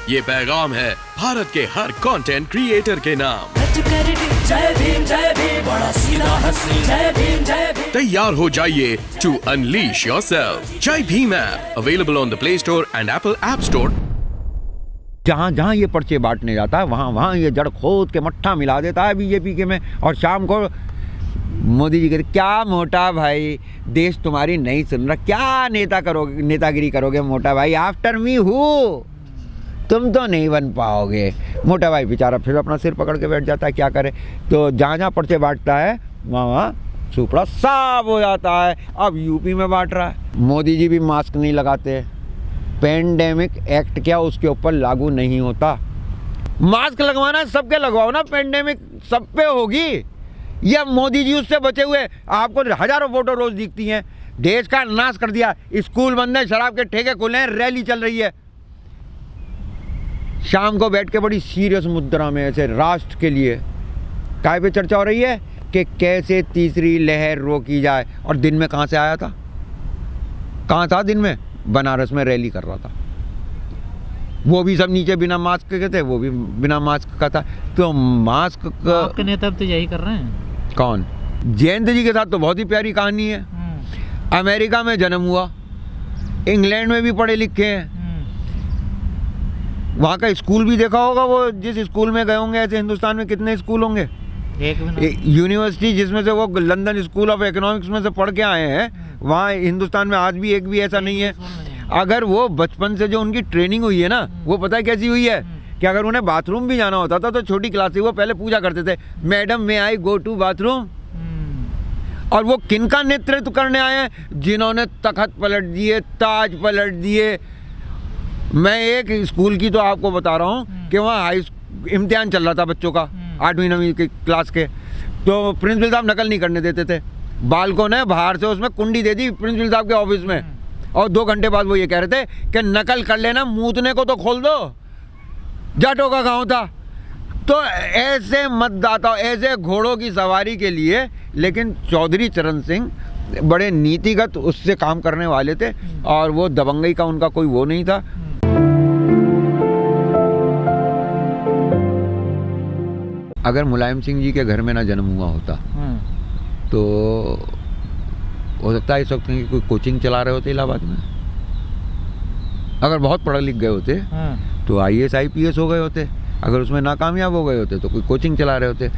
ये पैगाम है भारत के हर कंटेंट क्रिएटर के नाम। जय भीम बड़ा सीधा हंसी, जय भीम। तैयार हो जाइए to unleash yourself. Jai Bhim app available on the Play Store and Apple App Store. जहाँ जहाँ ये पर्चे बांटने जाता है वहाँ वहाँ ये जड़ खोद के मट्ठा मिला देता है बीजेपी के में। और शाम को मोदी जी कहते क्या मोटा भाई, देश तुम्हारी नहीं सुन रहा, क्या नेतागिरी करोगे मोटा भाई, आफ्टर मी हूँ, तुम तो नहीं बन पाओगे। मोटा भाई बेचारा फिर अपना सिर पकड़ के बैठ जाता है, क्या करे। तो जहाँ जहाँ पर्चे बांटता है वहाँ वहाँ सुपड़ा साफ हो जाता है। अब यूपी में बांट रहा है, मोदी जी भी मास्क नहीं लगाते, पेंडेमिक एक्ट क्या उसके ऊपर लागू नहीं होता। मास्क लगवाना है सबके लगवाओ ना, पेंडेमिक सब पे होगी। ये मोदी जी उससे बचे हुए, आपको हजारों फोटो रोज दिखती हैं। देश का नाश कर दिया, स्कूल बंद है, शराब के ठेके खुले हैं, रैली चल रही है। शाम को बैठ के बड़ी सीरियस मुद्रा में ऐसे राष्ट्र के लिए काय पे चर्चा हो रही है कि कैसे तीसरी लहर रोकी जाए। और दिन में कहाँ से आया था, कहाँ था दिन में, बनारस में रैली कर रहा था। वो भी सब नीचे बिना मास्क के थे, वो भी बिना मास्क का था। तो मास्क का आपके नेता तो यही कर रहे हैं। कौन? जयंत जी के साथ तो बहुत ही प्यारी कहानी है। अमेरिका में जन्म हुआ, इंग्लैंड में भी पढ़े लिखे हैं, वहाँ का स्कूल भी देखा होगा। वो जिस स्कूल में गए होंगे, ऐसे हिंदुस्तान में कितने स्कूल होंगे, यूनिवर्सिटी जिसमें से वो लंदन स्कूल ऑफ इकोनॉमिक्स में से पढ़ के आए हैं, वहाँ हिंदुस्तान में आज भी एक भी ऐसा नहीं है। अगर वो बचपन से जो उनकी ट्रेनिंग हुई है ना, वो पता है कैसी हुई है कि अगर उन्हें बाथरूम भी जाना होता था तो छोटी क्लास से वो पहले पूछा करते थे, madam may I go to bathroom. और वो किनका नेतृत्व करने आए हैं? जिन्होंने तख्त पलट दिए, ताज पलट दिए। मैं एक स्कूल की तो आपको बता रहा हूँ कि वहाँ इम्तिहान चल रहा था बच्चों का, 8वीं 9वीं की क्लास के। तो प्रिंसिपल साहब नकल नहीं करने देते थे, बालकों ने बाहर से उसमें कुंडी दे दी प्रिंसिपल साहब के ऑफिस में। और 2 घंटे बाद वो ये कह रहे थे कि नकल कर लेना, मूतने को तो खोल दो, जाटों का गाँव था। तो ऐसे मतदाता, ऐसे घोड़ों की सवारी के लिए, लेकिन चौधरी चरण सिंह बड़े नीतिगत उससे काम करने वाले थे और वो दबंगई का उनका कोई वो नहीं था। अगर मुलायम सिंह जी के घर में ना जन्म हुआ होता तो हो सकता है इस वक्त कोई कोचिंग चला रहे होते इलाहाबाद में। अगर बहुत पढ़े लिख गए होते तो IAS IPS हो गए होते। अगर उसमें नाकामयाब हो गए होते तो कोई कोचिंग चला रहे होते।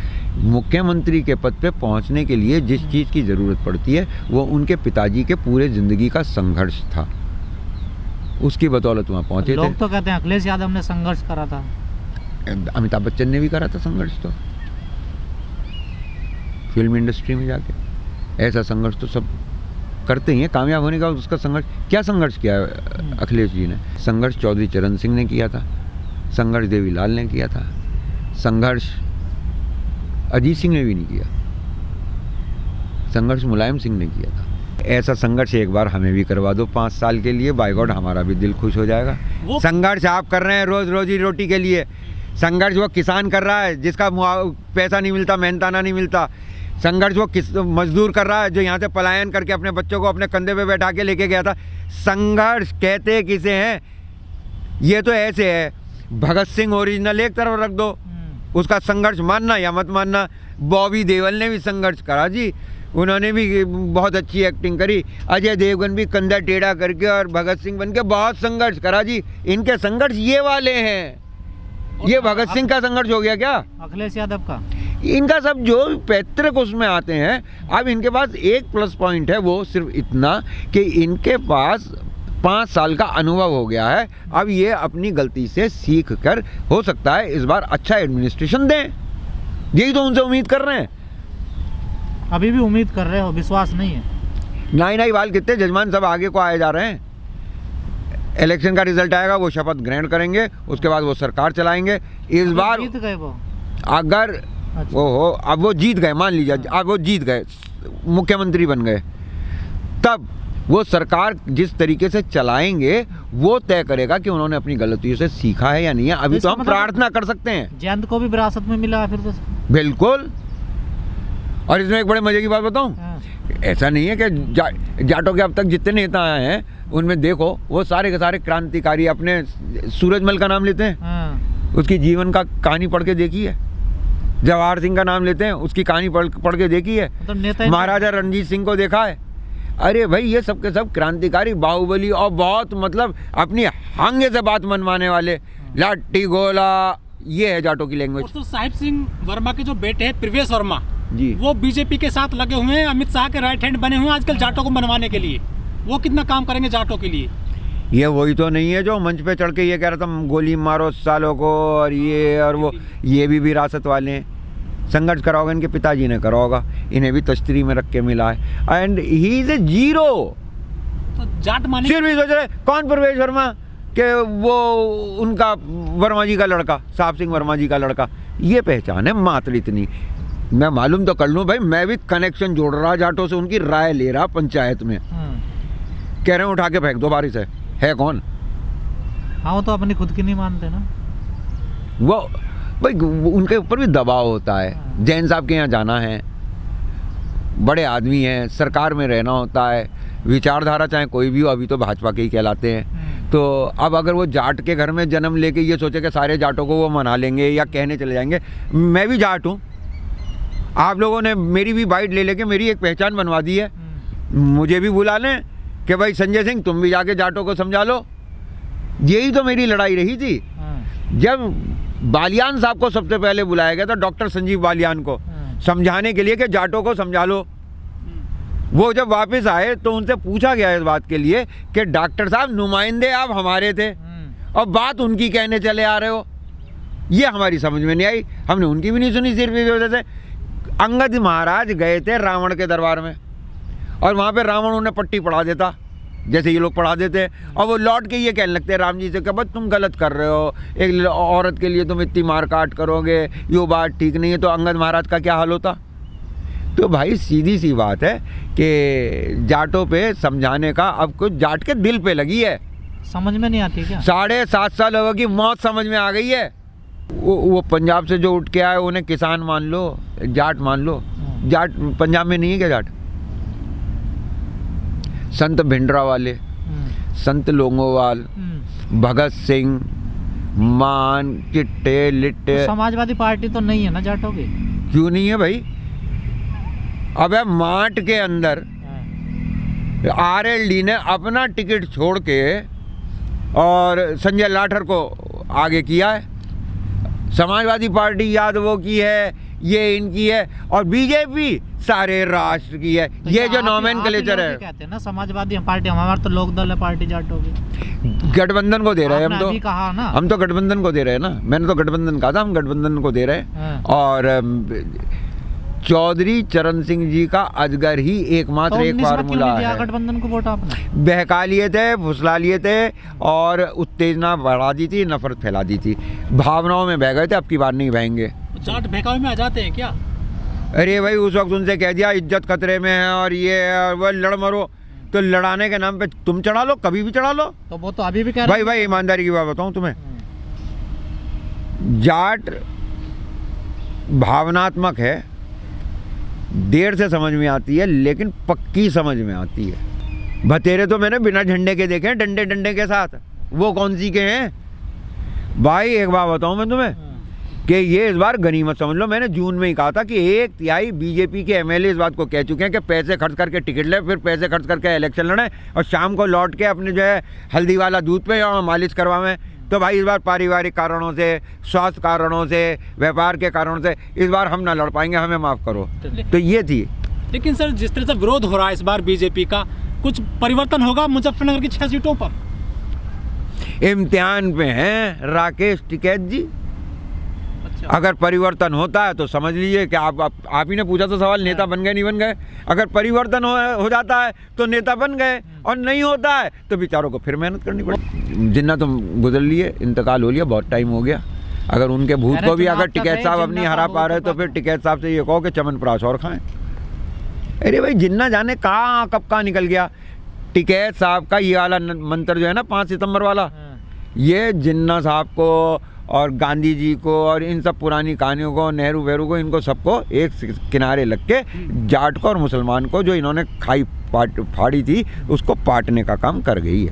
मुख्यमंत्री के पद पे पहुंचने के लिए जिस चीज़ की ज़रूरत पड़ती है वो उनके पिताजी के पूरे ज़िंदगी का संघर्ष था, उसकी बदौलत वहाँ पहुँचे थे। लोग तो कहते हैं अखिलेश यादव ने संघर्ष करा था, अमिताभ बच्चन ने भी करा था संघर्ष। तो फिल्म इंडस्ट्री में जाके ऐसा संघर्ष तो सब करते ही हैं। कामयाब होने का उसका संघर्ष, क्या संघर्ष किया अखिलेश जी ने? संघर्ष चौधरी चरण सिंह ने किया था, संघर्ष देवीलाल ने किया था, संघर्ष अजीत सिंह ने भी नहीं किया, संघर्ष मुलायम सिंह ने किया था। ऐसा संघर्ष एक बार हमें भी करवा दो 5 साल के लिए, बाय गॉड हमारा भी दिल खुश हो जाएगा। संघर्ष आप कर रहे हैं रोज रोजी रोटी के लिए, संघर्ष वो किसान कर रहा है जिसका पैसा नहीं मिलता, मेहनताना नहीं मिलता। संघर्ष वो मजदूर कर रहा है जो यहाँ से पलायन करके अपने बच्चों को अपने कंधे पे बैठा के लेके गया था। संघर्ष कहते किसे हैं? ये तो ऐसे है, भगत सिंह ओरिजिनल एक तरफ रख दो, उसका संघर्ष मानना या मत मानना। बॉबी देओल ने भी संघर्ष करा जी, उन्होंने भी बहुत अच्छी एक्टिंग करी। अजय देवगन भी कंधा टेढ़ा करके और भगत सिंह बन के बहुत संघर्ष करा जी। इनके संघर्ष ये वाले हैं। ये भगत सिंह का संघर्ष हो गया क्या? अखिलेश यादव का? इनका सब जो पैतृक उसमें आते हैं। अब इनके पास एक प्लस पॉइंट है, वो सिर्फ इतना कि इनके पास 5 साल का अनुभव हो गया है। अब ये अपनी गलती से सीख कर हो सकता है इस बार अच्छा एडमिनिस्ट्रेशन दें, यही तो उनसे उम्मीद कर रहे हैं। अभी भी उम्मीद कर रहे हो, विश्वास नहीं है? नाई बाल कितने जजमान सब आगे को आए जा रहे हैं। इलेक्शन का रिजल्ट आएगा, वो शपथ ग्रहण करेंगे, उसके बाद वो सरकार चलाएंगे। इस बार जीत गए वो, अगर अच्छा। ओहो अब वो जीत गए, मान लीजिए अब वो जीत गए, मुख्यमंत्री बन गए, तब वो सरकार जिस तरीके से चलाएंगे वो तय करेगा कि उन्होंने अपनी गलतियों से सीखा है या नहीं है। अभी तो हम प्रार्थना कर सकते हैं। जयंत को भी विरासत में मिला फिर तो। बिल्कुल। और इसमें एक बड़े मजे की बात बताऊं, ऐसा नहीं है कि जाटों के अब तक जितने नेता आए हैं उनमें देखो वो सारे के सारे क्रांतिकारी। अपने सूरजमल का नाम लेते हैं, हाँ। उसकी जीवन का कहानी पढ़ के देखी है। जवाहर सिंह का नाम लेते हैं, उसकी कहानी पढ़ के देखी है। मतलब नेता ही महाराजा रणजीत सिंह को देखा है। अरे भाई ये सब के सब क्रांतिकारी, बाहुबली, और बहुत मतलब अपनी हंगे से बात मनवाने वाले, लाठी गोला, ये है जाटों की लैंग्वेज। तो साहिब सिंह वर्मा के जो बेटे हैं प्रवेश वर्मा जी, वो बीजेपी के साथ लगे हुए हैं, अमित शाह के राइट हैंड बने हुए हैं आजकल जाटों को मनवाने के लिए। वो कितना काम करेंगे जाटों के लिए? ये वही तो नहीं है जो मंच पे चढ़ के ये कह रहा था गोली मारो सालों को और ये और वो। ये भी विरासत वाले हैं। संघर्ष करा होगा इनके पिताजी ने करा होगा, इन्हें भी तश्तरी में रख के मिला है। And he is a zero. तो जाट माने फिर भी सोच रहे कौन प्रवेश वर्मा के, वो उनका वर्मा जी का लड़का, साहब सिंह वर्मा जी का लड़का। ये पहचान है मात्र इतनी। मैं मालूम तो कर लूँ भाई, मैं भी कनेक्शन जोड़ रहा जाटों से, उनकी राय ले रहा पंचायत में। कह रहे हैं उठा के फेंक दो बारिश है कौन? हाँ, वो तो अपनी खुद की नहीं मानते ना। वो भाई उनके ऊपर भी दबाव होता है। जैन साहब के यहाँ जाना है, बड़े आदमी हैं, सरकार में रहना होता है, विचारधारा चाहे कोई भी हो, अभी तो भाजपा के ही कहलाते हैं। तो अब अगर वो जाट के घर में जन्म लेके ये सोचे कि सारे जाटों को वो मना लेंगे या कहने चले जाएंगे। मैं भी जाट हूँ, आप लोगों ने मेरी भी बाइट ले लेके मेरी एक पहचान बनवा दी है। मुझे भी बुला लें कि भाई संजय सिंह तुम भी जाके जाटों को समझा लो। यही तो मेरी लड़ाई रही थी। जब बालियान साहब को सबसे पहले बुलाया गया था, डॉक्टर संजीव बालियान को, समझाने के लिए कि जाटों को समझा लो, वो जब वापस आए तो उनसे पूछा गया इस बात के लिए कि डॉक्टर साहब नुमाइंदे आप हमारे थे और बात उनकी कहने चले आ रहे हो। ये हमारी समझ में नहीं आई, हमने उनकी भी नहीं सुनी। सिर्फ इस वजह से अंगद महाराज गए थे रावण के दरबार में और वहाँ पे रावण उन्हें पट्टी पढ़ा देता जैसे ये लोग पढ़ा देते हैं, और वो लौट के ये कहने लगते हैं राम जी से कि बस तुम गलत कर रहे हो, एक औरत के लिए तुम इतनी मार काट करोगे, ये बात ठीक नहीं है। तो अंगद महाराज का क्या हाल होता? तो भाई सीधी सी बात है कि जाटों पे समझाने का अब कुछ जाट के दिल पे लगी है। समझ में नहीं आती क्या? 7.5 लोगों की मौत समझ में आ गई है। वो पंजाब से जो उठ के आए उन्हें किसान मान लो, जाट मान लो। जाट पंजाब में नहीं है क्या जाट? संत भिंडरा वाले, संत लोंगोवाल, भगत सिंह, मान, चिट्टे लिट्टे। तो समाजवादी पार्टी तो नहीं है ना जाटों की? क्यों नहीं है भाई? अब माट के अंदर आरएलडी ने अपना टिकट छोड़ के और संजय लाठर को आगे किया है। समाजवादी पार्टी यादवों की है, ये इनकी है, और बीजेपी सारे राष्ट्र की है। तो ये जो नॉमेनक्लेचर है, कहते हैं ना समाजवादी पार्टी, हमारा तो लोकदल है पार्टी जाटों की। गठबंधन को दे रहे हैं हम तो। कहा ना, हम तो गठबंधन को दे रहे हैं ना। मैंने तो गठबंधन कहा था, हम गठबंधन को दे रहे हैं। और चौधरी चरण सिंह जी का अजगर ही एकमात्र एक फार्मूला है। गठबंधन को वोट आपने बहका लिए थे, फुसला लिए थे और उत्तेजना बढ़ा दी थी, नफरत फैला दी थी, भावनाओं में बह गए थे। अब की बार नहीं बहेंगे। जाट बहकावे में आ जाते हैं क्या? अरे भाई उस वक्त उनसे कह दिया इज्जत खतरे में है और ये वो लड़ मरो, तो लड़ाने के नाम पे तुम चढ़ा लो, कभी भी चढ़ा लो। तो वो तो अभी भी कह रहे हैं। भाई ईमानदारी की बात बताऊं तुम्हें, जाट भावनात्मक है, देर से समझ में आती है लेकिन पक्की समझ में आती है। भतेरे तो मैंने बिना झंडे के देखे हैं, डंडे के साथ। वो कौन सी के हैं भाई? एक बात बताऊं मैं तुम्हें कि ये इस बार गनीमत समझ लो। मैंने जून में ही कहा था कि 1/3 बीजेपी के एमएलए इस बात को कह चुके हैं कि पैसे खर्च करके टिकट ले, फिर पैसे खर्च करके इलेक्शन लड़े और शाम को लौट के अपने जो है हल्दी वाला दूध पे और मालिश करवाएं। तो भाई इस बार पारिवारिक कारणों से, स्वास्थ्य कारणों से, व्यापार के कारणों से इस बार हम ना लड़ पाएंगे, हमें माफ़ करो। तो ये थी। लेकिन सर जिस तरह से विरोध हो रहा है इस बार बीजेपी का, कुछ परिवर्तन होगा मुजफ्फरनगर की 6 सीटों पर? इम्तिहान पे हैं राकेश टिकैत जी। अगर परिवर्तन होता है तो समझ लीजिए कि आप ही ने पूछा तो सवाल, नेता बन गए नहीं बन गए। अगर परिवर्तन हो जाता है तो नेता बन गए, और नहीं होता है तो बेचारों को फिर मेहनत करनी पड़ेगी। जिन्ना तुम गुजर लिए, इंतकाल हो लिया, बहुत टाइम हो गया। अगर उनके भूत को भी अगर टिकैत साहब अपनी हरा पा रहे तो फिर टिकैत साहब से ये कहो कि चमनप्राश और खाएं। अरे भाई जिन्ना जाने कहाँ कब कहाँ निकल गया। टिकैत साहब का ये वाला मंत्र जो है ना 5 सितंबर वाला, ये जिन्ना साहब को और गांधी जी को और इन सब पुरानी कहानियों को, नेहरू वेहरू को, इनको सबको एक किनारे लग के जाट को और मुसलमान को जो इन्होंने खाई फाड़ी थी उसको पाटने का काम कर गई है।